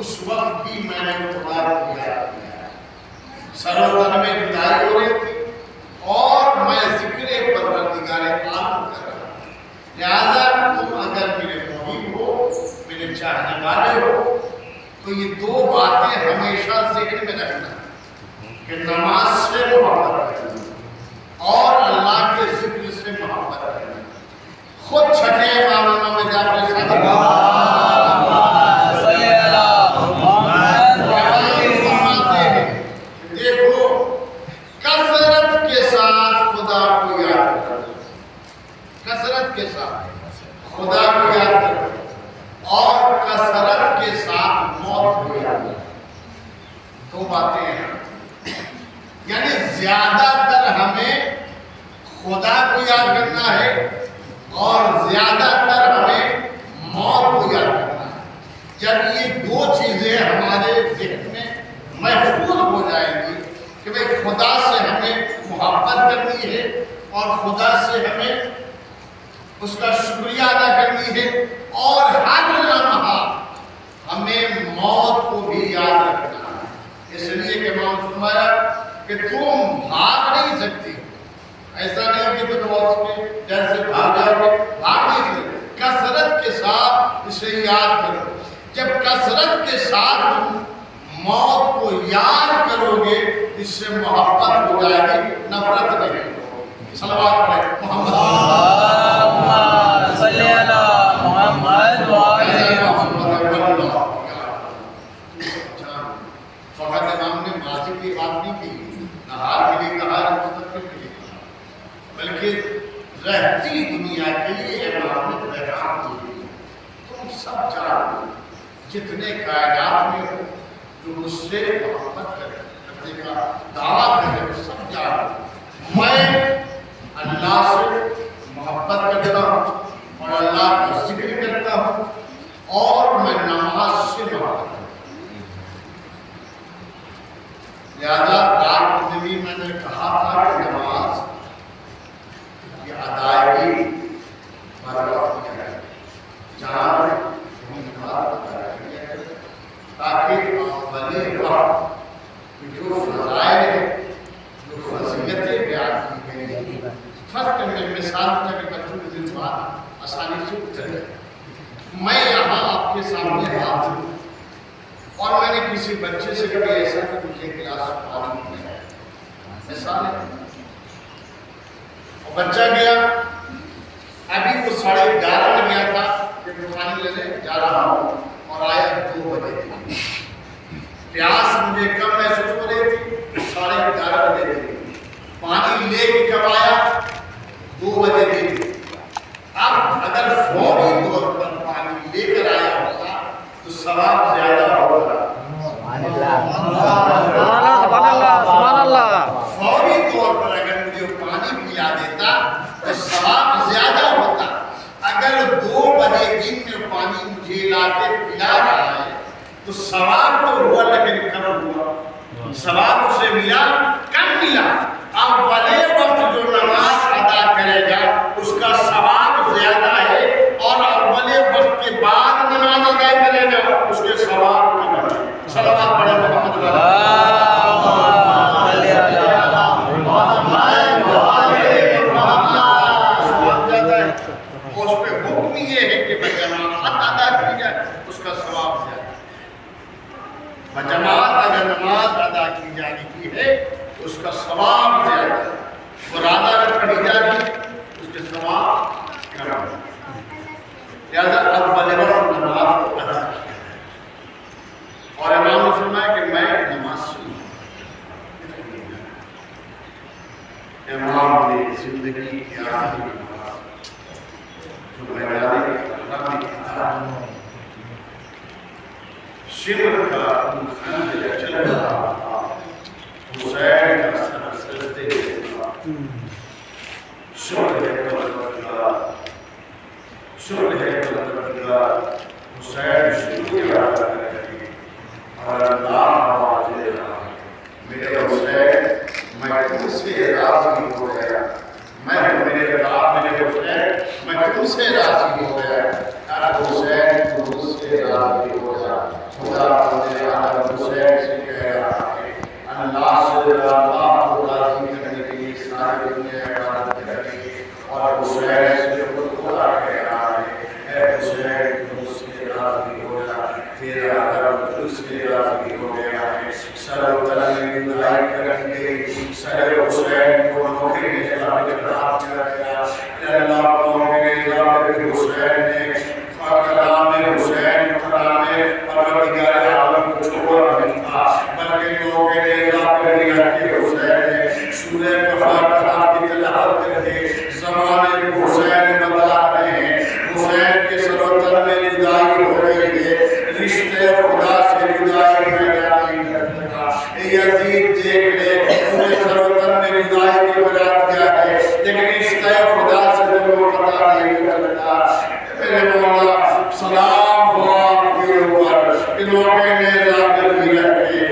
اس وقت بھی میں نے خدا کو یاد کیا، سر و تن میں جدائی ہو رہی تھی اور میں ذکر پروردگار عالم کر رہا ہوں۔ لہذا تم اگر میرے محب ہو، میرے چاہنے والے ہو، تو یہ دو باتیں ہمیشہ ذہن میں رکھنا کہ نماز سے محبت کرنا اور اللہ کے ذکر سے محبت کرنا۔ خود چھٹے امام میں جعفر صادق خدا کو یاد کرو اور کثرت کے ساتھ موت کو یاد کرو، دو باتیں ہیں۔ یعنی زیادہ تر ہمیں خدا کو یاد کرنا ہے اور زیادہ تر ہمیں موت کو یاد کرنا ہے۔ جب یہ دو چیزیں ہمارے ذہن میں محفوظ ہو جائیں گی کہ بھئی خدا سے ہمیں محبت کرنی ہے اور خدا سے ہمیں اس کا شکریہ ادا کرنی ہے اور ہر لمحہ ہمیں موت کو بھی یاد رکھنا ہے۔ اس لیے کہ امام نے فرمایا کہ تم بھاگ نہیں سکتی، ایسا نہیں کہ تم موت کے ڈر سے بھاگ جاؤ گے، بھاگ نہیں سکتے، کثرت کے ساتھ اسے یاد کرو۔ جب کثرت کے ساتھ تم موت کو یاد کرو گے، اس سے محبت ہو جائے گی، نفرت نہیں ہوگی۔ صلوات پڑھیں محمد صلی اللہ محمد فقط امام نے ماضی کی بات نہیں کی، نہ حال کے لیے کہا نہ مستقبل کے لیے کہا، بلکہ رہتی دنیا کے لیے امام نے پیغام دی۔ تم سب جانو جتنے کائنات میں ہو جو مجھ سے محبت کرنے کا دعویٰ کرے، وہ سب جانو میں اللہ سے محبت کرتا ہوں اور اللہ کا ذکر کرتا ہوں اور میں نماز سے محبت کرتا ہوں۔ لہذا رات میں بھی میں نے کہا تھا کہ نماز کی ادائیگی ہر وقت کیا ہے، جہاں نماز ادا کریں تاکہ اول وقت جو فضائل ہیں، جو فضیلتیں بیان کی گئی ہیں، فرق میں مثال تک بچوں کے دل بات آسانی سے اتر جائے۔ میں یہاں آپ کے سامنے حاضر ہوں اور میں نے کسی بچے سے کبھی ایسا کہ مجھے کلاس پڑھانی کیا ہے، مثال ہے، اور بچہ گیا، ابھی وہ 11:30 میں گیا تھا کہ میں پانی لینے جا رہا ہوں اور آیا 2 بجے تھی، پیاس مجھے کم محسوس ہو رہی تھی، 11:30 بجے تھی، پانی لے کے کب آیا 2 بجے تھی۔ اب اگر فوری طور پر پانی لے کر آیا ہوتا تو ثواب زیادہ ہوگا۔ فوری طور پر اگر مجھے پانی پلا دیتا تو ثواب زیادہ ہوتا۔ اگر 2 بجے دن میں پانی مجھے لا کے پلا رہا ہے تو ثواب تو ہوا لیکن کم ہوا، ثواب اسے ملا کم ملا۔ اب والے وقت جو نماز ادا کرے گا اس کا ثواب زیادہ ہے اور اول وقت کے بعد نماز ادا کرے گا اس کے ثواب کم ہے۔ صلوات پڑھیں محمد اس پہ حکم یہ ہے کہ بجماعت ادا کی جائے، اس کا ثواب زیادہ ہے۔ بجماعت اگر نماز ادا کی جانے کی ہے اس کا ثواب زیادہ ہے، فرادہ اگر پڑھی جاتی اس کے ثواب کم ہے۔ لہذا اول وقت نماز کو ادا کیا اور امام نے فرمایا کہ میں نماز سنوں۔ امام نے زندگی کی آخری نماز جو میدان کربلا میں کتاب شمر کا خندق چل رہا تھا، حسین کا سر سجدے میں تھا، شکر ہے پروردگار، شکر ہے پروردگار، حسین شکریہ ادا کرے اور اللہ آواز دے رہا ہے، میرے حسین میں تم سے راضی ہو گیا، میرے حسین میں تم سے راضی ہو گیا، حسین تم سے راضی ہو گیا۔ خدا مجھے آدم حسین سے کہہ رہا ہے اللہ سے اللہ کو راضی کرنے کے لیے ساری دنیا عبادت کرے اور حسین سے خود خدا کہہ رہا ہے اے حسین تو مجھ سے راضی ہو جا تیرا رب تجھ سے راضی ہو گیا ہے سر و تن میں جدائی کر دی گئی سر حسین کو نوکری میں چڑھا دیا گیا اللہ کو نوکری حسین نے کلام حسین کلام پروردگار عالم کو چھوڑا نہیں تھا بلکہ لوگوں کے نظام کے حسین نے سورہ کفار کلام کی تلاوت کر کے زمانے کو حسین بتا رہے ہیں حسین کے سروتر میں جدائی ہو رہی ہے رشتے خدا سے جدائی ہو جاتی ہے یزید دیکھ لے انہیں سروتر میں جدائی کی وجہ کیا ہے لیکن رشتے خدا سے جو پتا نہیں کرتا میرے مولا سلام ہو آپ کے اوپر کہ لوگوں نے رابطہ بھی رکھے